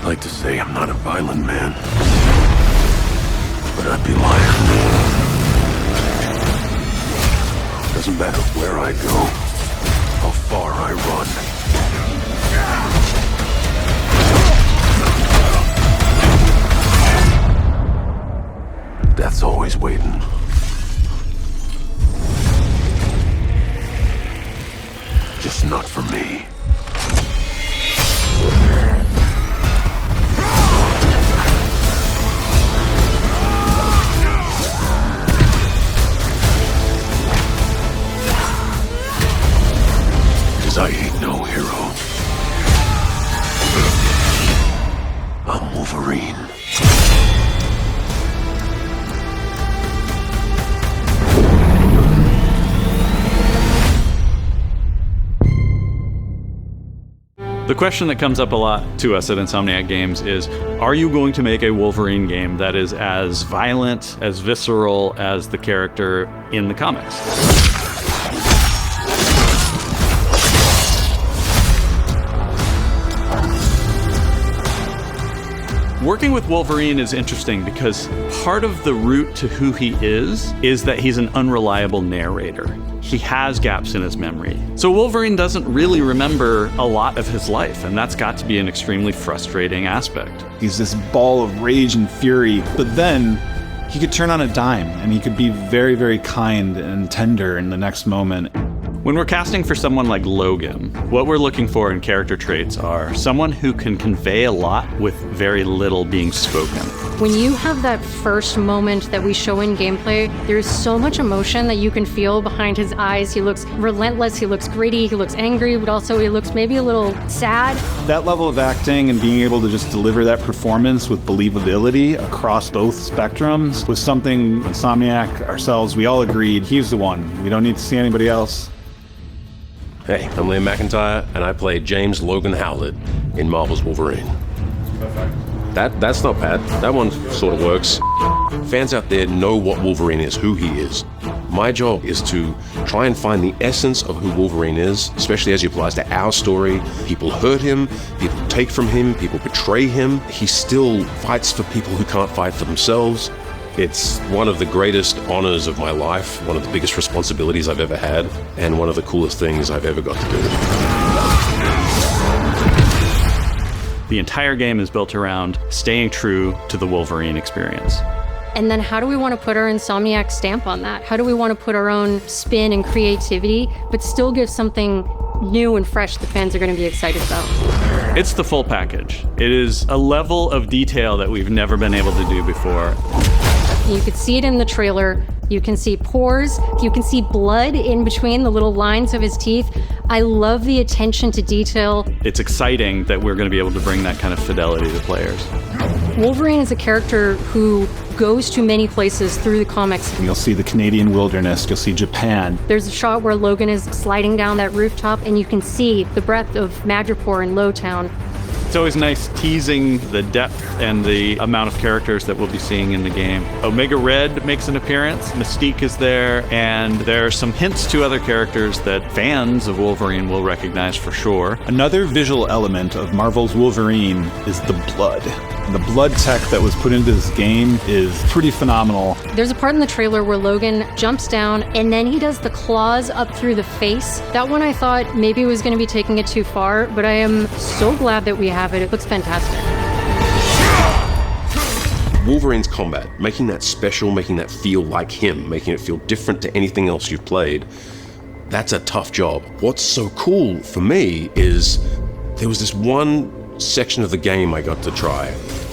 like to say I'm not a violent man, but I'd be lying. Doesn't matter where I go, how far I run. Death's always waiting. Just not for me. Because I ain't no hero. I'm Wolverine. The question that comes up a lot to us at Insomniac Games is, are you going to make a Wolverine game that is as violent, as visceral as the character in the comics? Working with Wolverine is interesting because part of the root to who he is that he's an unreliable narrator. He has gaps in his memory. So Wolverine doesn't really remember a lot of his life, and that's got to be an extremely frustrating aspect. He's this ball of rage and fury, but then he could turn on a dime, and he could be very, very kind and tender in the next moment. When we're casting for someone like Logan, what we're looking for in character traits are someone who can convey a lot with very little being spoken. When you have that first moment that we show in gameplay, there's so much emotion that you can feel behind his eyes. He looks relentless, he looks gritty, he looks angry, but also he looks maybe a little sad. That level of acting and being able to just deliver that performance with believability across both spectrums was something Insomniac, ourselves, we all agreed he's the one. We don't need to see anybody else. Hey, I'm Liam McIntyre, and I play James Logan Howlett in Marvel's Wolverine. That's not bad. That one sort of works. Fans out there know what Wolverine is, who he is. My job is to try and find the essence of who Wolverine is, especially as he applies to our story. People hurt him, people take from him, people betray him. He still fights for people who can't fight for themselves. It's one of the greatest honors of my life, one of the biggest responsibilities I've ever had, and one of the coolest things I've ever got to do. The entire game is built around staying true to the Wolverine experience. And then how do we want to put our Insomniac stamp on that? How do we want to put our own spin and creativity, but still give something new and fresh that fans are going to be excited about? It's the full package. It is a level of detail that we've never been able to do before. You could see it in the trailer. You can see pores. You can see blood in between the little lines of his teeth. I love the attention to detail. It's exciting that we're going to be able to bring that kind of fidelity to players. Wolverine is a character who goes to many places through the comics. You'll see the Canadian wilderness, you'll see Japan. There's a shot where Logan is sliding down that rooftop and you can see the breadth of Madripoor and Lowtown. It's always nice teasing the depth and the amount of characters that we'll be seeing in the game. Omega Red makes an appearance, Mystique is there, and there are some hints to other characters that fans of Wolverine will recognize for sure. Another visual element of Marvel's Wolverine is the blood. The blood tech that was put into this game is pretty phenomenal. There's a part in the trailer where Logan jumps down and then he does the claws up through the face. That one I thought maybe was going to be taking it too far, but I am so glad that we have it. It looks fantastic. Wolverine's combat, making that special, making that feel like him, making it feel different to anything else you've played, that's a tough job. What's so cool for me is there was this one section of the game I got to try.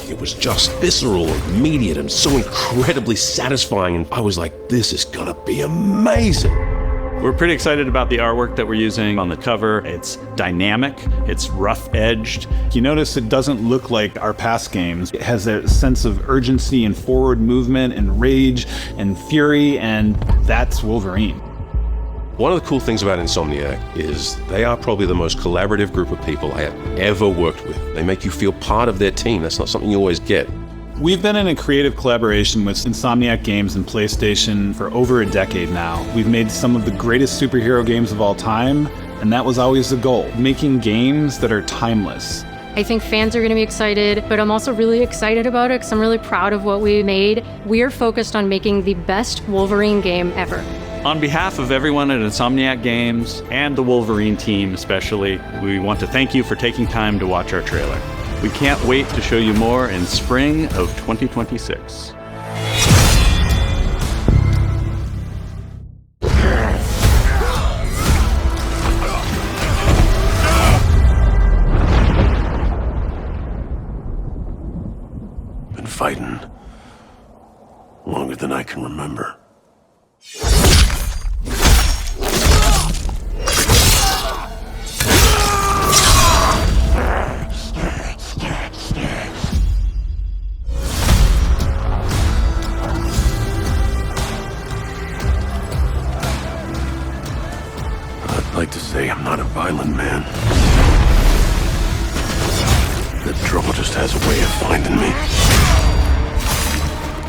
It was just visceral and immediate and so incredibly satisfying, and I was like, this is gonna be amazing. We're pretty excited about the artwork that we're using on the cover. It's dynamic, it's rough-edged. You notice it doesn't look like our past games. It has a sense of urgency and forward movement and rage and fury, and that's Wolverine. One of the cool things about Insomniac is they are probably the most collaborative group of people I have ever worked with. They make you feel part of their team. That's not something you always get. We've been in a creative collaboration with Insomniac Games and PlayStation for over a decade now. We've made some of the greatest superhero games of all time, and that was always the goal, making games that are timeless. I think fans are going to be excited, but I'm also really excited about it because I'm really proud of what we made. We're focused on making the best Wolverine game ever. On behalf of everyone at Insomniac Games and the Wolverine team especially, we want to thank you for taking time to watch our trailer. We can't wait to show you more in spring of 2026. Been fighting longer than I can remember. I'd like to say I'm not a violent man. That trouble just has a way of finding me.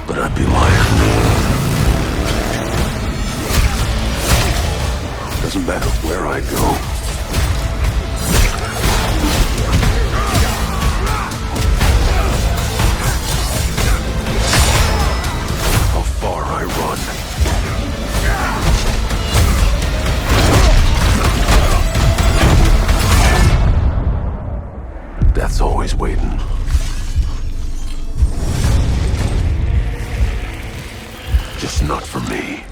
But I'd be lying. Doesn't matter where I go. How far I run. Death's always waiting. Just not for me.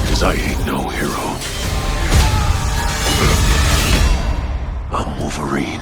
Cause I ain't no hero. I'm Wolverine.